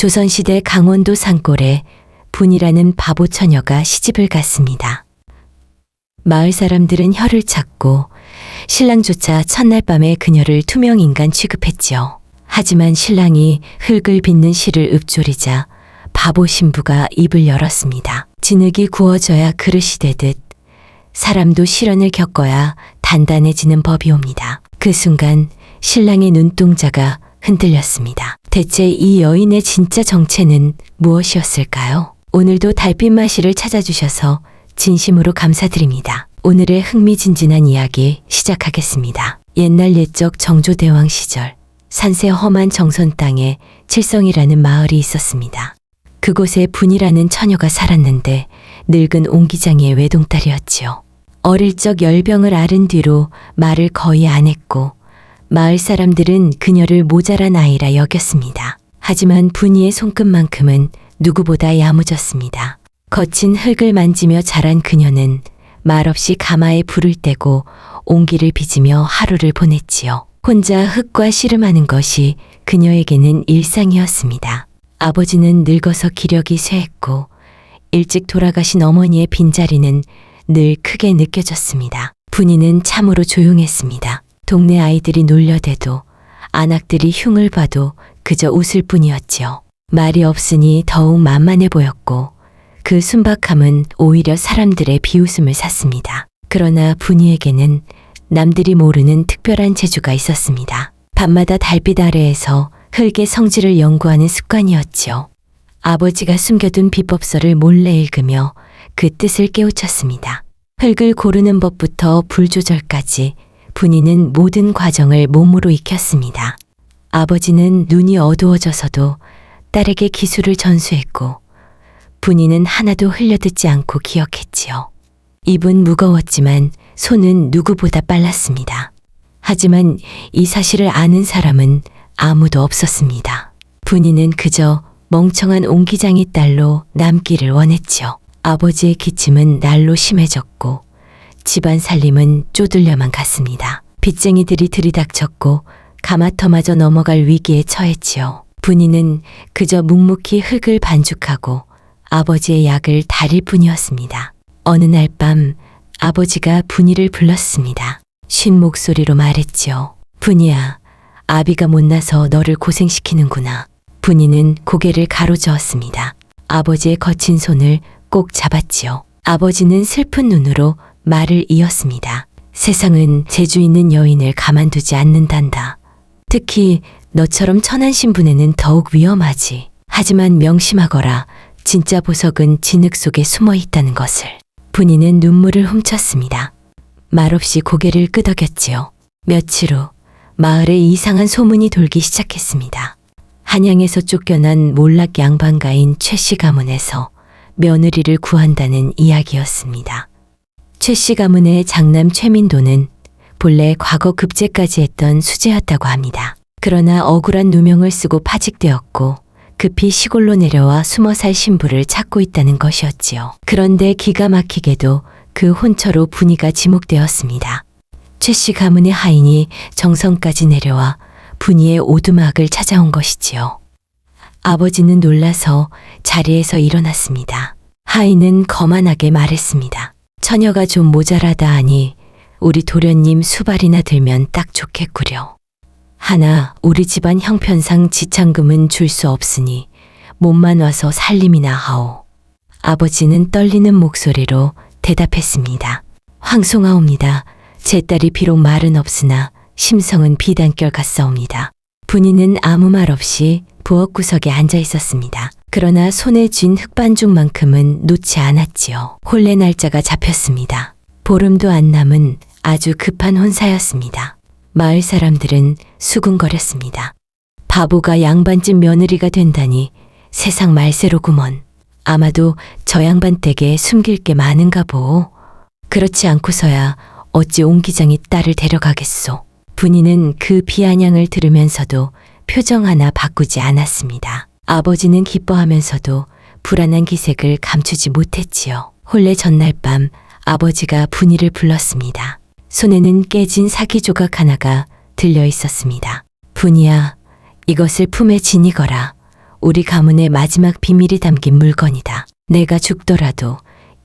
조선시대 강원도 산골에 분이라는 바보 처녀가 시집을 갔습니다. 마을 사람들은 혀를 찾고 신랑조차 첫날 밤에 그녀를 투명인간 취급했지요. 하지만 신랑이 흙을 빚는 실을 읊조리자 바보 신부가 입을 열었습니다. 진흙이 구워져야 그릇이 되듯 사람도 시련을 겪어야 단단해지는 법이옵니다. 그 순간 신랑의 눈동자가 흔들렸습니다. 대체 이 여인의 진짜 정체는 무엇이었을까요? 오늘도 달빛 마시를 찾아주셔서 진심으로 감사드립니다. 오늘의 흥미진진한 이야기 시작하겠습니다. 옛날 옛적 정조대왕 시절 산세 험한 정선 땅에 칠성이라는 마을이 있었습니다. 그곳에 분이라는 처녀가 살았는데 늙은 옹기장의 외동딸이었지요. 어릴 적 열병을 앓은 뒤로 말을 거의 안 했고 마을 사람들은 그녀를 모자란 아이라 여겼습니다. 하지만 분이의 손끝만큼은 누구보다 야무졌습니다. 거친 흙을 만지며 자란 그녀는 말없이 가마에 불을 떼고 옹기를 빚으며 하루를 보냈지요. 혼자 흙과 씨름하는 것이 그녀에게는 일상이었습니다. 아버지는 늙어서 기력이 쇠했고 일찍 돌아가신 어머니의 빈자리는 늘 크게 느껴졌습니다. 분이는 참으로 조용했습니다. 동네 아이들이 놀려대도 안악들이 흉을 봐도 그저 웃을 뿐이었지요. 말이 없으니 더욱 만만해 보였고 그 순박함은 오히려 사람들의 비웃음을 샀습니다. 그러나 분이에게는 남들이 모르는 특별한 재주가 있었습니다. 밤마다 달빛 아래에서 흙의 성질을 연구하는 습관이었지요. 아버지가 숨겨둔 비법서를 몰래 읽으며 그 뜻을 깨우쳤습니다. 흙을 고르는 법부터 불 조절까지 분이는 모든 과정을 몸으로 익혔습니다. 아버지는 눈이 어두워져서도 딸에게 기술을 전수했고 분이는 하나도 흘려듣지 않고 기억했지요. 입은 무거웠지만 손은 누구보다 빨랐습니다. 하지만 이 사실을 아는 사람은 아무도 없었습니다. 분이는 그저 멍청한 옹기장의 딸로 남기를 원했지요. 아버지의 기침은 날로 심해졌고 집안 살림은 쪼들려만 갔습니다. 빚쟁이들이 들이닥쳤고 가마터마저 넘어갈 위기에 처했지요. 분이는 그저 묵묵히 흙을 반죽하고 아버지의 약을 다릴 뿐이었습니다. 어느 날 밤 아버지가 분이를 불렀습니다. 쉰 목소리로 말했지요. 분이야, 아비가 못나서 너를 고생시키는구나. 분이는 고개를 가로저었습니다. 아버지의 거친 손을 꼭 잡았지요. 아버지는 슬픈 눈으로 말을 이었습니다. 세상은 재주 있는 여인을 가만두지 않는단다. 특히 너처럼 천한 신분에는 더욱 위험하지. 하지만 명심하거라. 진짜 보석은 진흙 속에 숨어 있다는 것을. 분이는 눈물을 훔쳤습니다. 말없이 고개를 끄덕였지요. 며칠 후 마을에 이상한 소문이 돌기 시작했습니다. 한양에서 쫓겨난 몰락 양반가인 최씨 가문에서 며느리를 구한다는 이야기였습니다. 최씨 가문의 장남 최민도는 본래 과거 급제까지 했던 수재였다고 합니다. 그러나 억울한 누명을 쓰고 파직되었고 급히 시골로 내려와 숨어 살 신부를 찾고 있다는 것이었지요. 그런데 기가 막히게도 그 혼처로 분이가 지목되었습니다. 최씨 가문의 하인이 정성까지 내려와 분이의 오두막을 찾아온 것이지요. 아버지는 놀라서 자리에서 일어났습니다. 하인은 거만하게 말했습니다. 처녀가 좀 모자라다 하니 우리 도련님 수발이나 들면 딱 좋겠구려. 하나 우리 집안 형편상 지참금은 줄 수 없으니 몸만 와서 살림이나 하오. 아버지는 떨리는 목소리로 대답했습니다. 황송하옵니다. 제 딸이 비록 말은 없으나 심성은 비단결 같사옵니다. 분이는 아무 말 없이 부엌구석에 앉아 있었습니다. 그러나 손에 쥔 흙반죽만큼은 놓지 않았지요. 혼례 날짜가 잡혔습니다. 보름도 안 남은 아주 급한 혼사였습니다. 마을 사람들은 수군거렸습니다. 바보가 양반집 며느리가 된다니 세상 말세로구먼. 아마도 저 양반 댁에 숨길 게 많은가 보오. 그렇지 않고서야 어찌 옹기장이 딸을 데려가겠소. 분이는 그 비아냥을 들으면서도 표정 하나 바꾸지 않았습니다. 아버지는 기뻐하면서도 불안한 기색을 감추지 못했지요. 혼례 전날 밤 아버지가 분이를 불렀습니다. 손에는 깨진 사기 조각 하나가 들려 있었습니다. 분이야, 이것을 품에 지니거라. 우리 가문의 마지막 비밀이 담긴 물건이다. 내가 죽더라도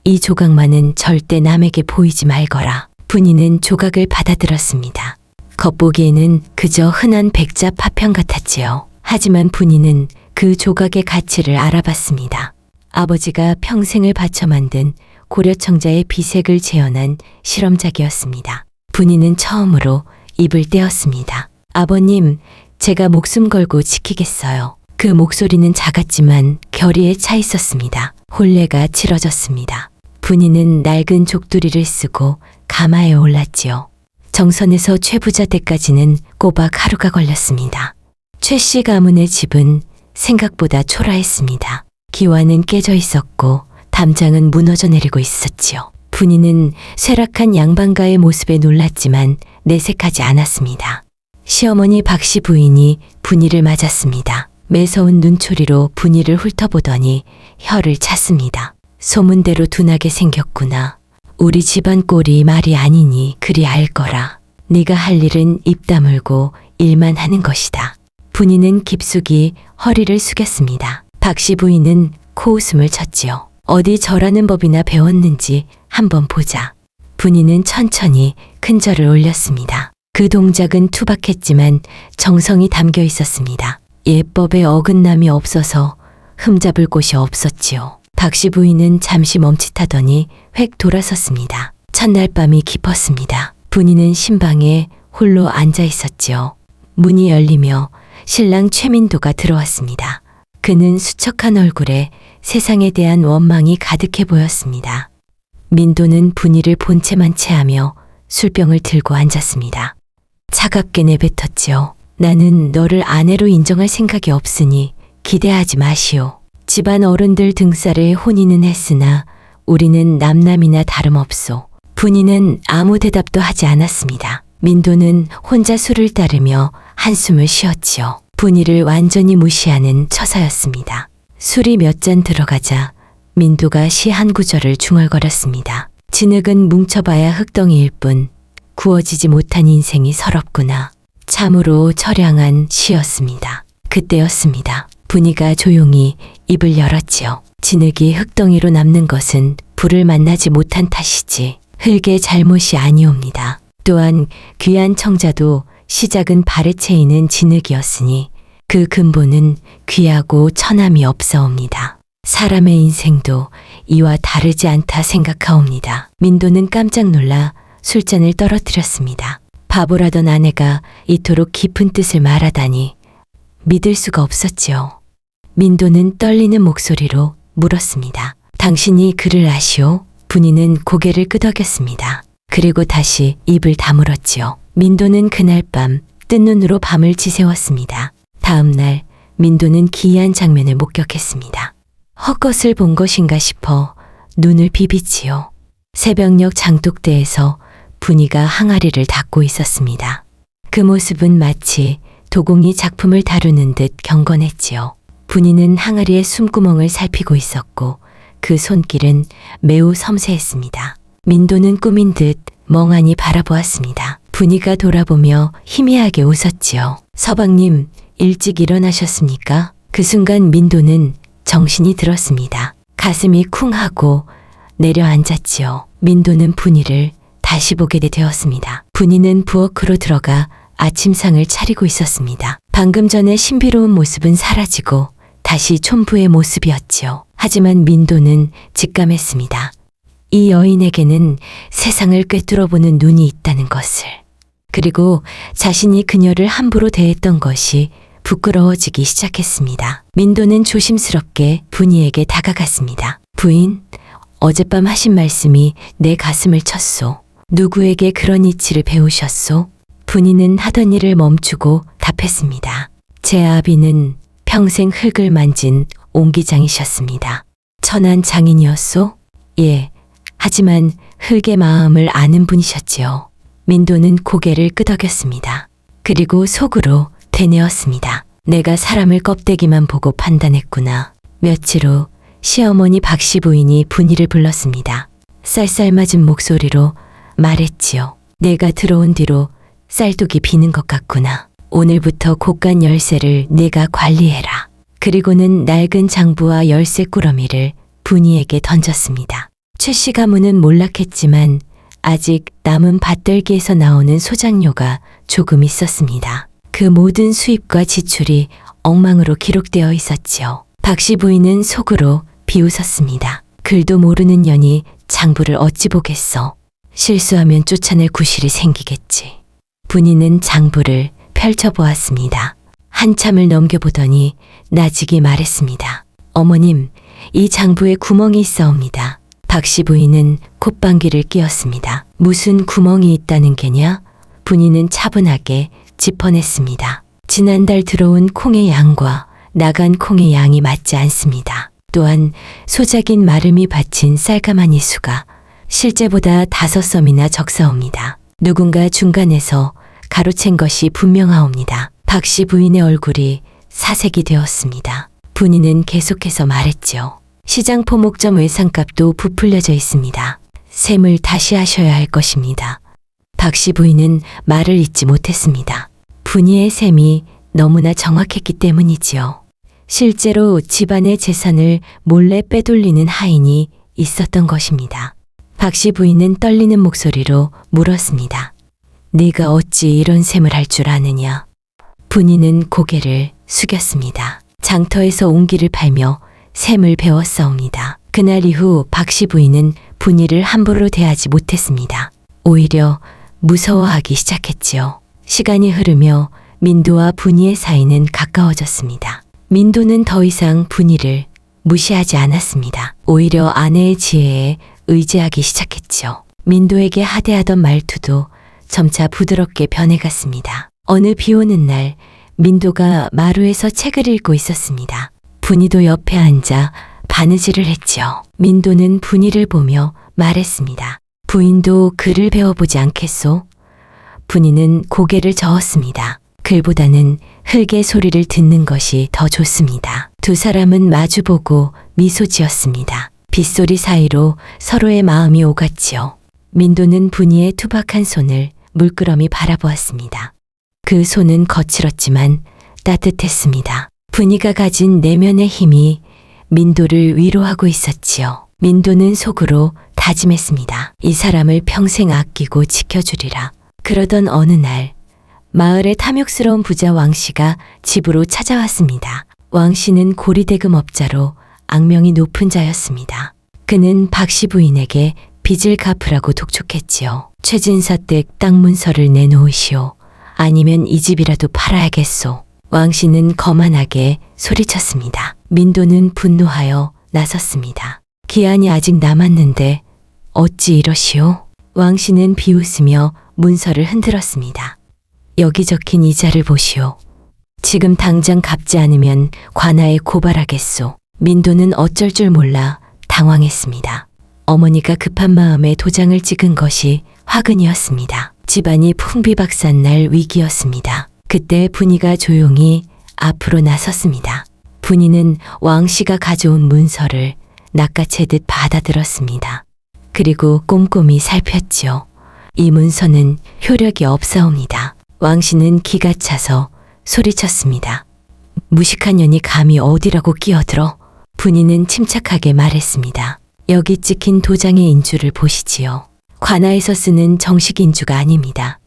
이 조각만은 절대 남에게 보이지 말거라. 분이는 조각을 받아들었습니다. 겉보기에는 그저 흔한 백자 파편 같았지요. 하지만 분이는 그 조각의 가치를 알아봤습니다. 아버지가 평생을 바쳐 만든 고려청자의 비색을 재현한 실험작이었습니다. 분이는 처음으로 입을 떼었습니다. 아버님, 제가 목숨 걸고 지키겠어요. 그 목소리는 작았지만 결의에 차 있었습니다. 혼례가 치러졌습니다. 분이는 낡은 족두리를 쓰고 가마에 올랐지요. 정선에서 최부자 때까지는 꼬박 하루가 걸렸습니다. 최 씨 가문의 집은 생각보다 초라했습니다. 기와는 깨져 있었고 담장은 무너져 내리고 있었지요. 분이는 쇠락한 양반가의 모습에 놀랐지만 내색하지 않았습니다. 시어머니 박씨 부인이 분이를 맞았습니다. 매서운 눈초리로 분이를 훑어보더니 혀를 찼습니다. 소문대로 둔하게 생겼구나. 우리 집안 꼴이 말이 아니니 그리 알 거라. 네가 할 일은 입 다물고 일만 하는 것이다. 분이는 깊숙이 허리를 숙였습니다. 박씨 부인은 코웃음을 쳤지요. 어디 절하는 법이나 배웠는지 한번 보자. 분이는 천천히 큰 절을 올렸습니다. 그 동작은 투박했지만 정성이 담겨 있었습니다. 예법에 어긋남이 없어서 흠잡을 곳이 없었지요. 박씨 부인은 잠시 멈칫하더니 획 돌아섰습니다. 첫날 밤이 깊었습니다. 분이는 신방에 홀로 앉아 있었지요. 문이 열리며 신랑 최민도가 들어왔습니다. 그는 수척한 얼굴에 세상에 대한 원망이 가득해 보였습니다. 민도는 분이를 본체만 체하며 술병을 들고 앉았습니다. 차갑게 내뱉었지요. 나는 너를 아내로 인정할 생각이 없으니 기대하지 마시오. 집안 어른들 등살에 혼인은 했으나 우리는 남남이나 다름없소. 분이는 아무 대답도 하지 않았습니다. 민도는 혼자 술을 따르며 한숨을 쉬었지요. 분이를 완전히 무시하는 처사였습니다. 술이 몇 잔 들어가자 민도가 시 한 구절을 중얼거렸습니다. 진흙은 뭉쳐봐야 흙덩이일 뿐 구워지지 못한 인생이 서럽구나. 참으로 처량한 시였습니다. 그때였습니다. 분이가 조용히 입을 열었지요. 진흙이 흙덩이로 남는 것은 불을 만나지 못한 탓이지 흙의 잘못이 아니옵니다. 또한 귀한 청자도 시작은 발에 채이는 진흙이었으니 그 근본은 귀하고 천함이 없사옵니다. 사람의 인생도 이와 다르지 않다 생각하옵니다. 민도는 깜짝 놀라 술잔을 떨어뜨렸습니다. 바보라던 아내가 이토록 깊은 뜻을 말하다니 믿을 수가 없었지요. 민도는 떨리는 목소리로 물었습니다. 당신이 그를 아시오? 분이는 고개를 끄덕였습니다. 그리고 다시 입을 다물었지요. 민도는 그날 밤 뜬 눈으로 밤을 지새웠습니다. 다음 날 민도는 기이한 장면을 목격했습니다. 헛것을 본 것인가 싶어 눈을 비비지요. 새벽녘 장독대에서 분이가 항아리를 닦고 있었습니다. 그 모습은 마치 도공이 작품을 다루는 듯 경건했지요. 분이는 항아리의 숨구멍을 살피고 있었고 그 손길은 매우 섬세했습니다. 민도는 꾸민 듯 멍하니 바라보았습니다. 분이가 돌아보며 희미하게 웃었지요. 서방님, 일찍 일어나셨습니까? 그 순간 민도는 정신이 들었습니다. 가슴이 쿵 하고 내려앉았지요. 민도는 분이를 다시 보게 되었습니다. 분이는 부엌으로 들어가 아침상을 차리고 있었습니다. 방금 전에 신비로운 모습은 사라지고 다시 촌부의 모습이었지요. 하지만 민도는 직감했습니다. 이 여인에게는 세상을 꿰뚫어보는 눈이 있다는 것을. 그리고 자신이 그녀를 함부로 대했던 것이 부끄러워지기 시작했습니다. 민도는 조심스럽게 분이에게 다가갔습니다. 부인, 어젯밤 하신 말씀이 내 가슴을 쳤소. 누구에게 그런 이치를 배우셨소? 분이는 하던 일을 멈추고 답했습니다. 제 아비는 평생 흙을 만진 옹기장이셨습니다. 천한 장인이었소? 예, 하지만 흙의 마음을 아는 분이셨지요. 민도는 고개를 끄덕였습니다. 그리고 속으로 되뇌었습니다. 내가 사람을 껍데기만 보고 판단했구나. 며칠 후 시어머니 박씨 부인이 분이를 불렀습니다. 쌀쌀맞은 목소리로 말했지요. 내가 들어온 뒤로 쌀독이 비는 것 같구나. 오늘부터 곳간 열쇠를 내가 관리해라. 그리고는 낡은 장부와 열쇠 꾸러미를 분이에게 던졌습니다. 최 씨 가문은 몰락했지만 아직 남은 밭들기에서 나오는 소장료가 조금 있었습니다. 그 모든 수입과 지출이 엉망으로 기록되어 있었지요. 박 씨 부인은 속으로 비웃었습니다. 글도 모르는 년이 장부를 어찌 보겠어. 실수하면 쫓아낼 구실이 생기겠지. 분이는 장부를 펼쳐보았습니다. 한참을 넘겨보더니 나직이 말했습니다. 어머님, 이 장부에 구멍이 있사옵니다. 박 씨 부인은 콧방귀를 뀌었습니다. 무슨 구멍이 있다는 게냐? 분이는 차분하게 짚어냈습니다. 지난달 들어온 콩의 양과 나간 콩의 양이 맞지 않습니다. 또한 소작인 마름이 바친 쌀가마니 수가 실제보다 5섬이나 적사옵니다. 누군가 중간에서 가로챈 것이 분명하옵니다. 박 씨 부인의 얼굴이 사색이 되었습니다. 분이는 계속해서 말했지요. 시장 포목점 외상값도 부풀려져 있습니다. 셈을 다시 하셔야 할 것입니다. 박 씨 부인은 말을 잇지 못했습니다. 분이의 셈이 너무나 정확했기 때문이지요. 실제로 집안의 재산을 몰래 빼돌리는 하인이 있었던 것입니다. 박 씨 부인은 떨리는 목소리로 물었습니다. 네가 어찌 이런 셈을 할 줄 아느냐? 분이는 고개를 숙였습니다. 장터에서 옹기를 팔며 셈을 배웠사옵니다. 그날 이후 박 씨 부인은 분이를 함부로 대하지 못했습니다. 오히려 무서워하기 시작했지요. 시간이 흐르며 민도와 분이의 사이는 가까워졌습니다. 민도는 더 이상 분이를 무시하지 않았습니다. 오히려 아내의 지혜에 의지하기 시작했지요. 민도에게 하대하던 말투도 점차 부드럽게 변해갔습니다. 어느 비 오는 날 민도가 마루에서 책을 읽고 있었습니다. 분이도 옆에 앉아 바느질을 했지요. 민도는 분이를 보며 말했습니다. 부인도 글을 배워보지 않겠소? 분이는 고개를 저었습니다. 글보다는 흙의 소리를 듣는 것이 더 좋습니다. 두 사람은 마주보고 미소 지었습니다. 빗소리 사이로 서로의 마음이 오갔지요. 민도는 분이의 투박한 손을 물끄러미 바라보았습니다. 그 손은 거칠었지만 따뜻했습니다. 분이가 가진 내면의 힘이 민도를 위로하고 있었지요. 민도는 속으로 다짐했습니다. 이 사람을 평생 아끼고 지켜주리라. 그러던 어느 날 마을의 탐욕스러운 부자 왕씨가 집으로 찾아왔습니다. 왕씨는 고리대금업자로 악명이 높은 자였습니다. 그는 박 씨 부인에게 빚을 갚으라고 독촉했지요. 최진사댁 땅 문서를 내놓으시오. 아니면 이 집이라도 팔아야겠소. 왕씨는 거만하게 소리쳤습니다. 민도는 분노하여 나섰습니다. 기한이 아직 남았는데 어찌 이러시오? 왕씨는 비웃으며 문서를 흔들었습니다. 여기 적힌 이자를 보시오. 지금 당장 갚지 않으면 관아에 고발하겠소. 민도는 어쩔 줄 몰라 당황했습니다. 어머니가 급한 마음에 도장을 찍은 것이 화근이었습니다. 집안이 풍비박산 날 위기였습니다. 그때 분이가 조용히 앞으로 나섰습니다. 분이는 왕씨가 가져온 문서를 낚아채듯 받아들었습니다. 그리고 꼼꼼히 살폈지요. 이 문서는 효력이 없사옵니다. 왕씨는 기가 차서 소리쳤습니다. 무식한 년이 감히 어디라고 끼어들어? 분이는 침착하게 말했습니다. 여기 찍힌 도장의 인주를 보시지요. 관아에서 쓰는 정식 인주가 아닙니다.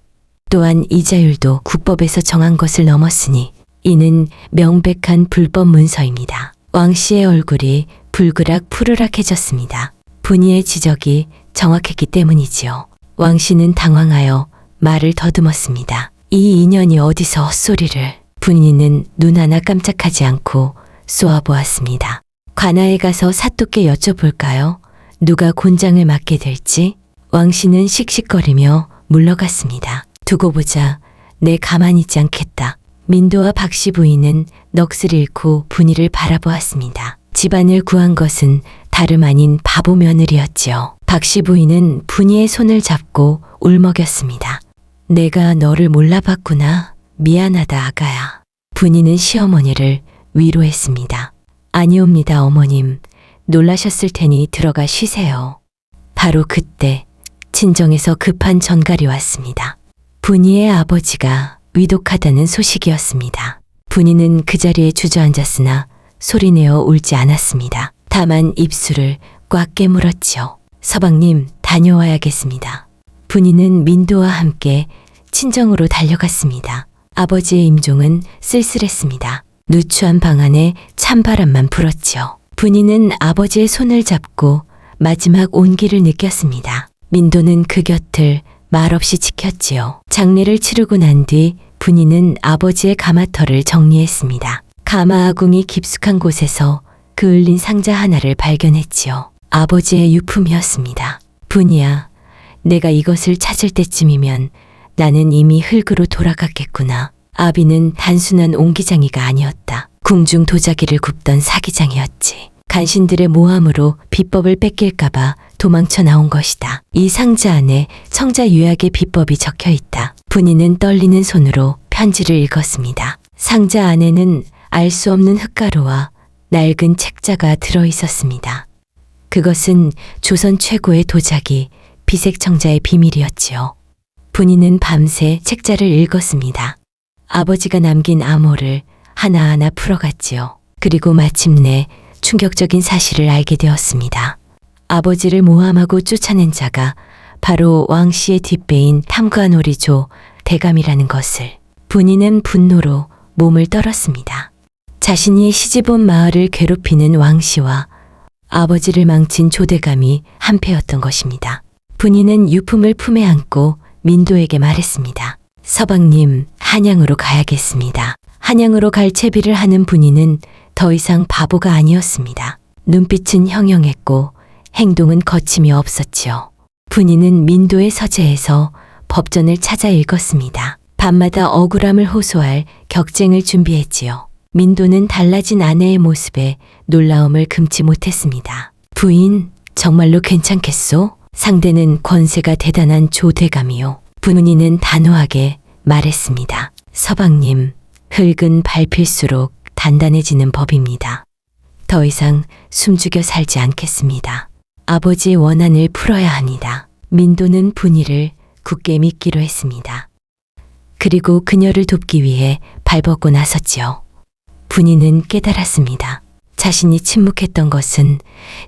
또한 이자율도 국법에서 정한 것을 넘었으니 이는 명백한 불법 문서입니다. 왕씨의 얼굴이 불그락 푸르락해졌습니다. 분이의 지적이 정확했기 때문이지요. 왕씨는 당황하여 말을 더듬었습니다. 이 인연이 어디서 헛소리를. 분이는 눈 하나 깜짝하지 않고 쏘아보았습니다. 관아에 가서 사또께 여쭤볼까요? 누가 곤장을 맡게 될지? 왕씨는 씩씩거리며 물러갔습니다. 두고 보자. 내 가만히 있지 않겠다. 민도와 박 씨 부인은 넋을 잃고 분이를 바라보았습니다. 집안을 구한 것은 다름 아닌 바보 며느리였지요. 박 씨 부인은 분이의 손을 잡고 울먹였습니다. 내가 너를 몰라봤구나. 미안하다 아가야. 분이는 시어머니를 위로했습니다. 아니옵니다 어머님. 놀라셨을 테니 들어가 쉬세요. 바로 그때 친정에서 급한 전갈이 왔습니다. 분이의 아버지가 위독하다는 소식이었습니다. 분이는 그 자리에 주저앉았으나 소리내어 울지 않았습니다. 다만 입술을 꽉 깨물었지요. 서방님, 다녀와야겠습니다. 분이는 민도와 함께 친정으로 달려갔습니다. 아버지의 임종은 쓸쓸했습니다. 누추한 방 안에 찬바람만 불었지요. 분이는 아버지의 손을 잡고 마지막 온기를 느꼈습니다. 민도는 그 곁을 말없이 지켰지요. 장례를 치르고 난 뒤 분이는 아버지의 가마터를 정리했습니다. 가마 아궁이 깊숙한 곳에서 그을린 상자 하나를 발견했지요. 아버지의 유품이었습니다. 분이야, 내가 이것을 찾을 때쯤이면 나는 이미 흙으로 돌아갔겠구나. 아비는 단순한 옹기장이가 아니었다. 궁중 도자기를 굽던 사기장이었지. 간신들의 모함으로 비법을 뺏길까봐 도망쳐 나온 것이다. 이 상자 안에 청자 유약의 비법이 적혀 있다. 분이는 떨리는 손으로 편지를 읽었습니다. 상자 안에는 알 수 없는 흙가루와 낡은 책자가 들어 있었습니다. 그것은 조선 최고의 도자기 비색청자의 비밀이었지요. 분이는 밤새 책자를 읽었습니다. 아버지가 남긴 암호를 하나하나 풀어갔지요. 그리고 마침내 충격적인 사실을 알게 되었습니다. 아버지를 모함하고 쫓아낸 자가 바로 왕씨의 뒷배인 탐관오리조 대감이라는 것을. 분이는 분노로 몸을 떨었습니다. 자신이 시집온 마을을 괴롭히는 왕씨와 아버지를 망친 조대감이 한패였던 것입니다. 분이는 유품을 품에 안고 민도에게 말했습니다. 서방님, 한양으로 가야겠습니다. 한양으로 갈 채비를 하는 분이는 더 이상 바보가 아니었습니다. 눈빛은 형형했고 행동은 거침이 없었지요. 분이는 민도의 서재에서 법전을 찾아 읽었습니다. 밤마다 억울함을 호소할 격쟁을 준비했지요. 민도는 달라진 아내의 모습에 놀라움을 금치 못했습니다. 부인, 정말로 괜찮겠소? 상대는 권세가 대단한 조대감이요. 분이는 단호하게 말했습니다. 서방님, 흙은 밟힐수록 단단해지는 법입니다. 더 이상 숨죽여 살지 않겠습니다. 아버지의 원한을 풀어야 합니다. 민도는 분이를 굳게 믿기로 했습니다. 그리고 그녀를 돕기 위해 발벗고 나섰지요. 분이는 깨달았습니다. 자신이 침묵했던 것은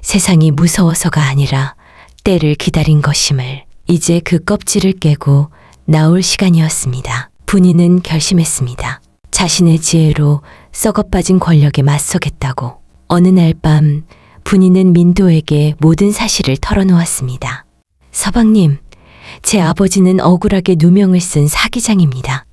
세상이 무서워서가 아니라 때를 기다린 것임을. 이제 그 껍질을 깨고 나올 시간이었습니다. 분이는 결심했습니다. 자신의 지혜로 썩어빠진 권력에 맞서겠다고. 어느 날 밤 분이는 민도에게 모든 사실을 털어놓았습니다. 서방님, 제 아버지는 억울하게 누명을 쓴 사기장입니다.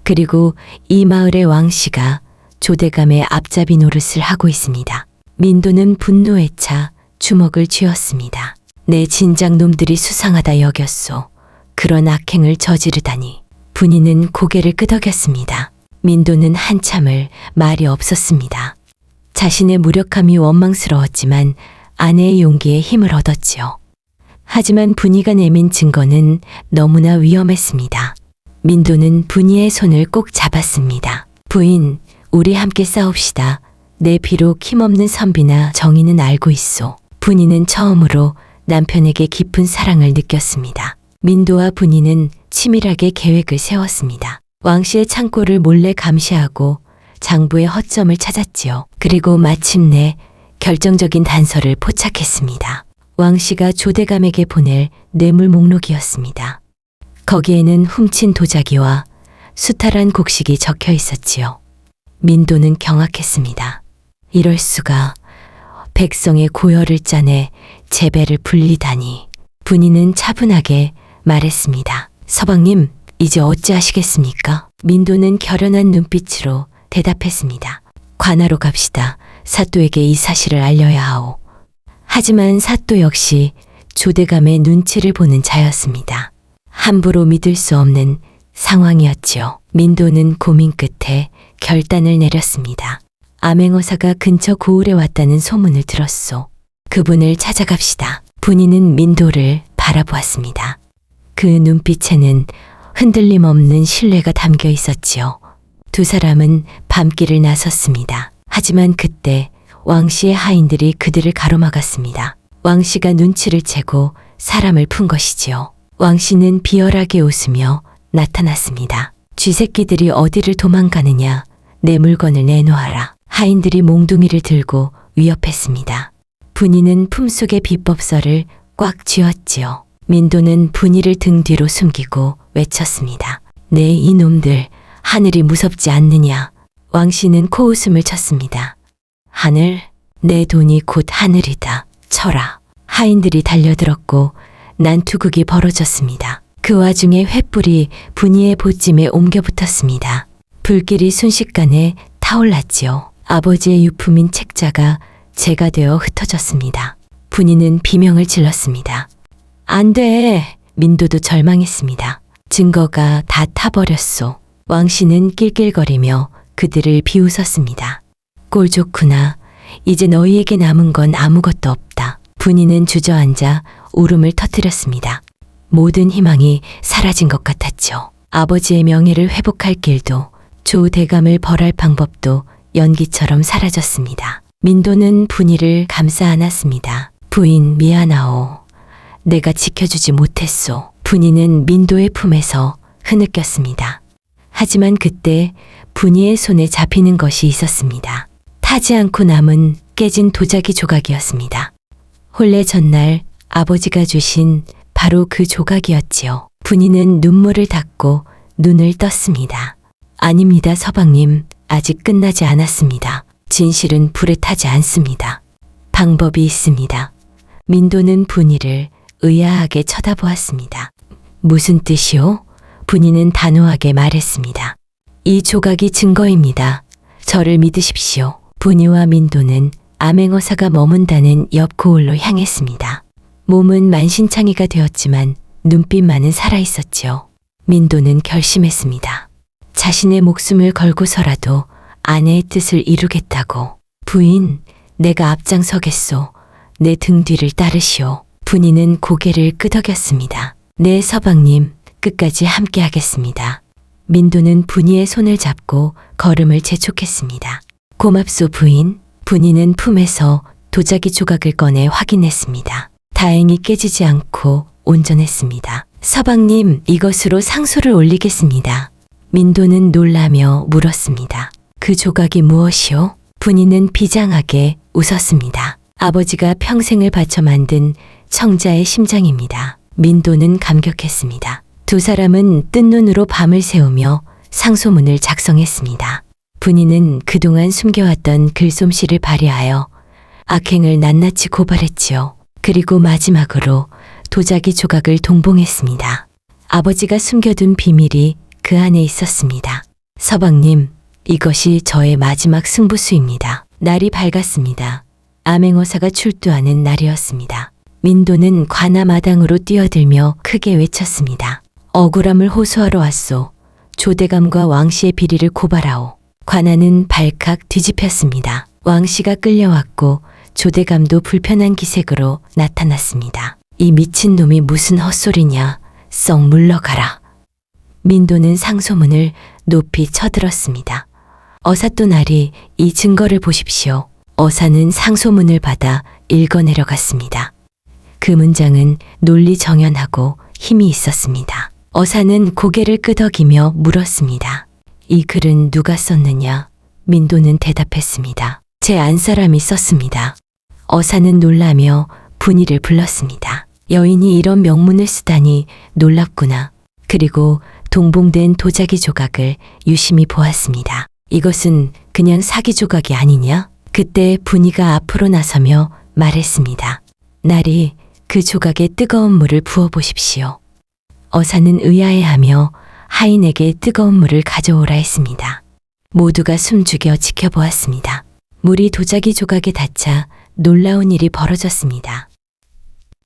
그리고 이 마을의 왕씨가 조대감의 앞잡이 노릇을 하고 있습니다. 민도는 분노에 차 주먹을 쥐었습니다. 내 진작 놈들이 수상하다 여겼소. 그런 악행을 저지르다니. 분이는 고개를 끄덕였습니다. 민도는 한참을 말이 없었습니다. 자신의 무력함이 원망스러웠지만 아내의 용기에 힘을 얻었지요. 하지만 분이가 내민 증거는 너무나 위험했습니다. 민도는 분이의 손을 꼭 잡았습니다. 부인, 우리 함께 싸웁시다. 내 비록 힘없는 선비나 정의는 알고 있소. 분이는 처음으로 남편에게 깊은 사랑을 느꼈습니다. 민도와 분이는 치밀하게 계획을 세웠습니다. 왕씨의 창고를 몰래 감시하고 장부의 허점을 찾았지요. 그리고 마침내 결정적인 단서를 포착했습니다. 왕씨가 조대감에게 보낼 뇌물 목록이었습니다. 거기에는 훔친 도자기와 수탈한 곡식이 적혀 있었지요. 민도는 경악했습니다. 이럴 수가. 백성의 고열을 짜내 재배를 불리다니. 분이는 차분하게 말했습니다. 서방님, 이제 어찌하시겠습니까? 민도는 결연한 눈빛으로 대답했습니다. 관하로 갑시다. 사또에게 이 사실을 알려야 하오. 하지만 사또 역시 조대감의 눈치를 보는 자였습니다. 함부로 믿을 수 없는 상황이었지요. 민도는 고민 끝에 결단을 내렸습니다. 암행어사가 근처 고을에 왔다는 소문을 들었소. 그분을 찾아갑시다. 분이는 민도를 바라보았습니다. 그 눈빛에는 흔들림 없는 신뢰가 담겨 있었지요. 두 사람은 밤길을 나섰습니다. 하지만 그때 왕씨의 하인들이 그들을 가로막았습니다. 왕씨가 눈치를 채고 사람을 푼 것이지요. 왕씨는 비열하게 웃으며 나타났습니다. 쥐새끼들이 어디를 도망가느냐. 내 물건을 내놓아라. 하인들이 몽둥이를 들고 위협했습니다. 분이는 품속의 비법서를 꽉 쥐었지요. 민도는 분이를 등 뒤로 숨기고 외쳤습니다. 네 이놈들, 하늘이 무섭지 않느냐. 왕씨는 코웃음을 쳤습니다. 하늘? 내 돈이 곧 하늘이다. 쳐라. 하인들이 달려들었고 난투극이 벌어졌습니다. 그 와중에 횃불이 분이의 보찜에 옮겨 붙었습니다. 불길이 순식간에 타올랐지요. 아버지의 유품인 책자가 재가 되어 흩어졌습니다. 분이는 비명을 질렀습니다. 안 돼! 민도도 절망했습니다. 증거가 다 타버렸소. 왕씨는 낄낄거리며 그들을 비웃었습니다. 꼴 좋구나. 이제 너희에게 남은 건 아무것도 없다. 분이는 주저앉아 울음을 터뜨렸습니다. 모든 희망이 사라진 것 같았죠. 아버지의 명예를 회복할 길도 조 대감을 벌할 방법도 연기처럼 사라졌습니다. 민도는 분이를 감싸 안았습니다. 부인 미안하오. 내가 지켜주지 못했소. 분이는 민도의 품에서 흐느꼈습니다. 하지만 그때 분이의 손에 잡히는 것이 있었습니다. 타지 않고 남은 깨진 도자기 조각이었습니다. 혼례 전날 아버지가 주신 바로 그 조각이었지요. 분이는 눈물을 닦고 눈을 떴습니다. 아닙니다, 서방님. 아직 끝나지 않았습니다. 진실은 불에 타지 않습니다. 방법이 있습니다. 민도는 분이를 의아하게 쳐다보았습니다. 무슨 뜻이오? 분이는 단호하게 말했습니다. 이 조각이 증거입니다. 저를 믿으십시오. 분이와 민도는 암행어사가 머문다는 옆 고을로 향했습니다. 몸은 만신창이가 되었지만 눈빛만은 살아있었지요. 민도는 결심했습니다. 자신의 목숨을 걸고서라도 아내의 뜻을 이루겠다고. 부인, 내가 앞장서겠소. 내 등 뒤를 따르시오. 분이는 고개를 끄덕였습니다. 네, 서방님, 끝까지 함께하겠습니다. 민도는 분이의 손을 잡고 걸음을 재촉했습니다. 고맙소, 부인. 분이는 품에서 도자기 조각을 꺼내 확인했습니다. 다행히 깨지지 않고 온전했습니다. 서방님, 이것으로 상소를 올리겠습니다. 민도는 놀라며 물었습니다. 그 조각이 무엇이오? 분이는 비장하게 웃었습니다. 아버지가 평생을 바쳐 만든 청자의 심장입니다. 민도는 감격했습니다. 두 사람은 뜬 눈으로 밤을 새우며 상소문을 작성했습니다. 분이는 그동안 숨겨왔던 글솜씨를 발휘하여 악행을 낱낱이 고발했지요. 그리고 마지막으로 도자기 조각을 동봉했습니다. 아버지가 숨겨둔 비밀이 그 안에 있었습니다. 서방님, 이것이 저의 마지막 승부수입니다. 날이 밝았습니다. 암행어사가 출두하는 날이었습니다. 민도는 관아 마당으로 뛰어들며 크게 외쳤습니다. 억울함을 호소하러 왔소. 조대감과 왕씨의 비리를 고발하오. 관아는 발칵 뒤집혔습니다. 왕씨가 끌려왔고 조대감도 불편한 기색으로 나타났습니다. 이 미친놈이 무슨 헛소리냐. 썩 물러가라. 민도는 상소문을 높이 쳐들었습니다. 어사또날이 이 증거를 보십시오. 어사는 상소문을 받아 읽어내려갔습니다. 그 문장은 논리정연하고 힘이 있었습니다. 어사는 고개를 끄덕이며 물었습니다. 이 글은 누가 썼느냐? 민도는 대답했습니다. 제 안사람이 썼습니다. 어사는 놀라며 분이를 불렀습니다. 여인이 이런 명문을 쓰다니 놀랍구나. 그리고 동봉된 도자기 조각을 유심히 보았습니다. 이것은 그냥 사기 조각이 아니냐? 그때 분이가 앞으로 나서며 말했습니다. 날이 그 조각에 뜨거운 물을 부어보십시오. 어사는 의아해하며 하인에게 뜨거운 물을 가져오라 했습니다. 모두가 숨죽여 지켜보았습니다. 물이 도자기 조각에 닿자 놀라운 일이 벌어졌습니다.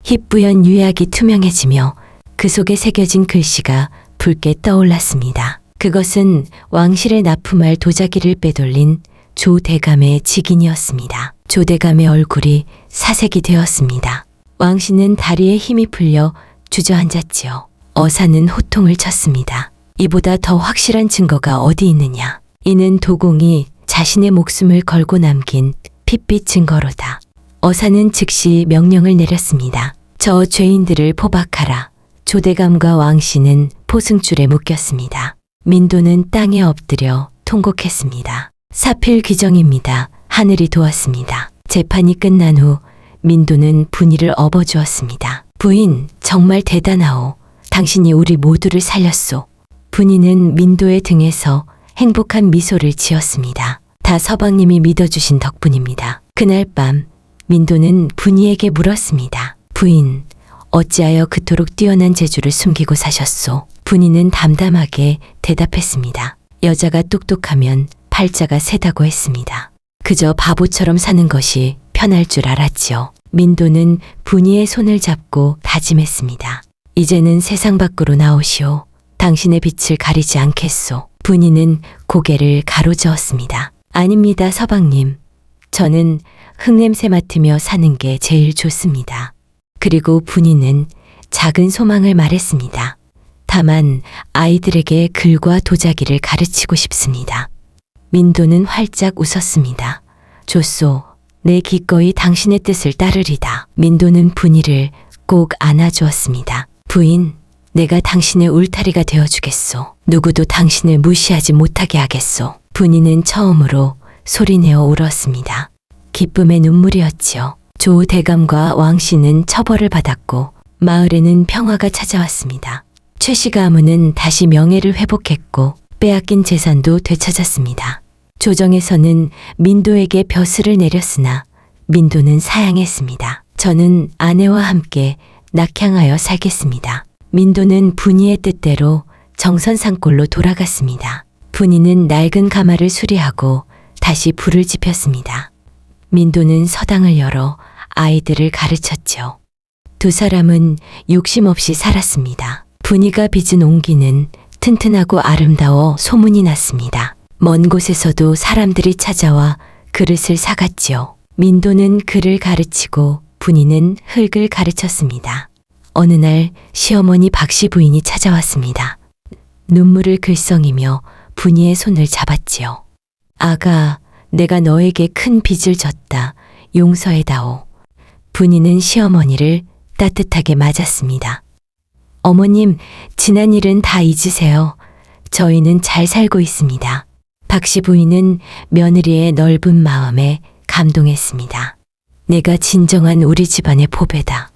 희뿌연 유약이 투명해지며 그 속에 새겨진 글씨가 붉게 떠올랐습니다. 그것은 왕실에 납품할 도자기를 빼돌린 조대감의 직인이었습니다. 조대감의 얼굴이 사색이 되었습니다. 왕씨는 다리에 힘이 풀려 주저앉았지요. 어사는 호통을 쳤습니다. 이보다 더 확실한 증거가 어디 있느냐. 이는 도공이 자신의 목숨을 걸고 남긴 핏빛 증거로다. 어사는 즉시 명령을 내렸습니다. 저 죄인들을 포박하라. 조대감과 왕씨는 포승줄에 묶였습니다. 민도는 땅에 엎드려 통곡했습니다. 사필 규정입니다. 하늘이 도왔습니다. 재판이 끝난 후 민도는 분이를 업어주었습니다. 부인, 정말 대단하오. 당신이 우리 모두를 살렸소. 분이는 민도의 등에서 행복한 미소를 지었습니다. 다 서방님이 믿어주신 덕분입니다. 그날 밤 민도는 분이에게 물었습니다. 부인, 어찌하여 그토록 뛰어난 재주를 숨기고 사셨소? 분이는 담담하게 대답했습니다. 여자가 똑똑하면 팔자가 세다고 했습니다. 그저 바보처럼 사는 것이 편할 줄 알았지요. 민도는 분이의 손을 잡고 다짐했습니다. 이제는 세상 밖으로 나오시오. 당신의 빛을 가리지 않겠소. 분이는 고개를 가로저었습니다. 아닙니다, 서방님. 저는 흙냄새 맡으며 사는 게 제일 좋습니다. 그리고 분이는 작은 소망을 말했습니다. 다만 아이들에게 글과 도자기를 가르치고 싶습니다. 민도는 활짝 웃었습니다. 좋소. 내 기꺼이 당신의 뜻을 따르리다. 민도는 분이를 꼭 안아주었습니다. 부인, 내가 당신의 울타리가 되어주겠소. 누구도 당신을 무시하지 못하게 하겠소. 분이는 처음으로 소리내어 울었습니다. 기쁨의 눈물이었지요. 조 대감과 왕씨는 처벌을 받았고 마을에는 평화가 찾아왔습니다. 최씨 가문은 다시 명예를 회복했고 빼앗긴 재산도 되찾았습니다. 조정에서는 민도에게 벼슬을 내렸으나 민도는 사양했습니다. 저는 아내와 함께 낙향하여 살겠습니다. 민도는 분이의 뜻대로 정선산골로 돌아갔습니다. 분이는 낡은 가마를 수리하고 다시 불을 지폈습니다. 민도는 서당을 열어 아이들을 가르쳤죠. 두 사람은 욕심 없이 살았습니다. 분이가 빚은 옹기는 튼튼하고 아름다워 소문이 났습니다. 먼 곳에서도 사람들이 찾아와 그릇을 사갔지요. 민도는 글을 가르치고 분이는 흙을 가르쳤습니다. 어느 날 시어머니 박씨 부인이 찾아왔습니다. 눈물을 글썽이며 분이의 손을 잡았지요. 아가, 내가 너에게 큰 빚을 졌다. 용서해다오. 분이는 시어머니를 따뜻하게 맞았습니다. 어머님, 지난 일은 다 잊으세요. 저희는 잘 살고 있습니다. 박씨 부인은 며느리의 넓은 마음에 감동했습니다. 내가 진정한 우리 집안의 보배다.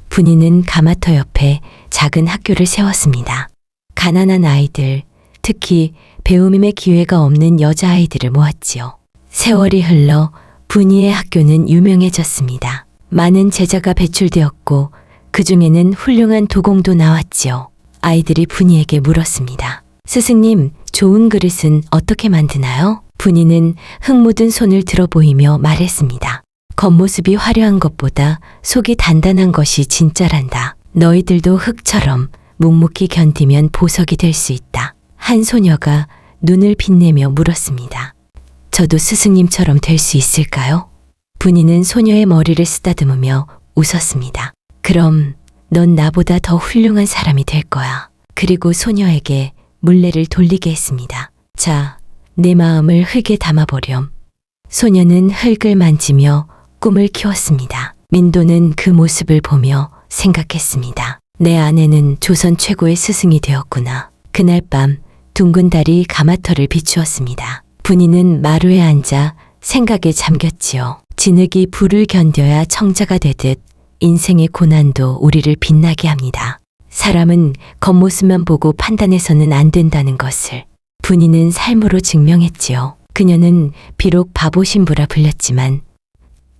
분이는 가마터 옆에 작은 학교를 세웠습니다. 가난한 아이들, 특히 배움의 기회가 없는 여자아이들을 모았지요. 세월이 흘러 분이의 학교는 유명해졌습니다. 많은 제자가 배출되었고 그 중에는 훌륭한 도공도 나왔지요. 아이들이 분이에게 물었습니다. 스승님, 좋은 그릇은 어떻게 만드나요? 분이는 흙 묻은 손을 들어 보이며 말했습니다. 겉모습이 화려한 것보다 속이 단단한 것이 진짜란다. 너희들도 흙처럼 묵묵히 견디면 보석이 될 수 있다. 한 소녀가 눈을 빛내며 물었습니다. 저도 스승님처럼 될 수 있을까요? 분이는 소녀의 머리를 쓰다듬으며 웃었습니다. 그럼 넌 나보다 더 훌륭한 사람이 될 거야. 그리고 소녀에게 물레를 돌리게 했습니다. 자, 내 마음을 흙에 담아보렴. 소녀는 흙을 만지며 꿈을 키웠습니다. 민도는 그 모습을 보며 생각했습니다. 내 아내는 조선 최고의 스승이 되었구나. 그날 밤 둥근 달이 가마터를 비추었습니다. 분이는 마루에 앉아 생각에 잠겼지요. 진흙이 불을 견뎌야 청자가 되듯 인생의 고난도 우리를 빛나게 합니다. 사람은 겉모습만 보고 판단해서는 안 된다는 것을 분이는 삶으로 증명했지요. 그녀는 비록 바보 신부라 불렸지만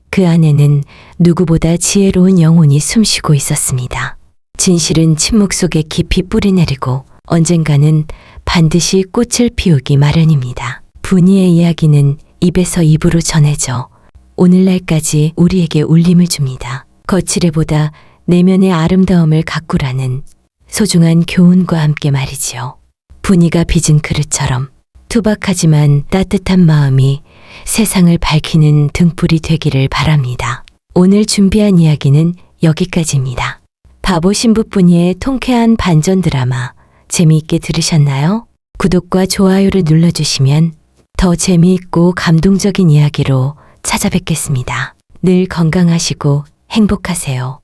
그 안에는 누구보다 지혜로운 영혼이 숨쉬고 있었습니다. 진실은 침묵 속에 깊이 뿌리내리고 언젠가는 반드시 꽃을 피우기 마련입니다. 분이의 이야기는 입에서 입으로 전해져 오늘날까지 우리에게 울림을 줍니다. 거칠애보다 내면의 아름다움을 가꾸라는 소중한 교훈과 함께 말이지요. 분이가 빚은 그릇처럼 투박하지만 따뜻한 마음이 세상을 밝히는 등불이 되기를 바랍니다. 오늘 준비한 이야기는 여기까지입니다. 바보 신부분이의 통쾌한 반전 드라마 재미있게 들으셨나요? 구독과 좋아요를 눌러주시면 더 재미있고 감동적인 이야기로 찾아뵙겠습니다. 늘 건강하시고 행복하세요.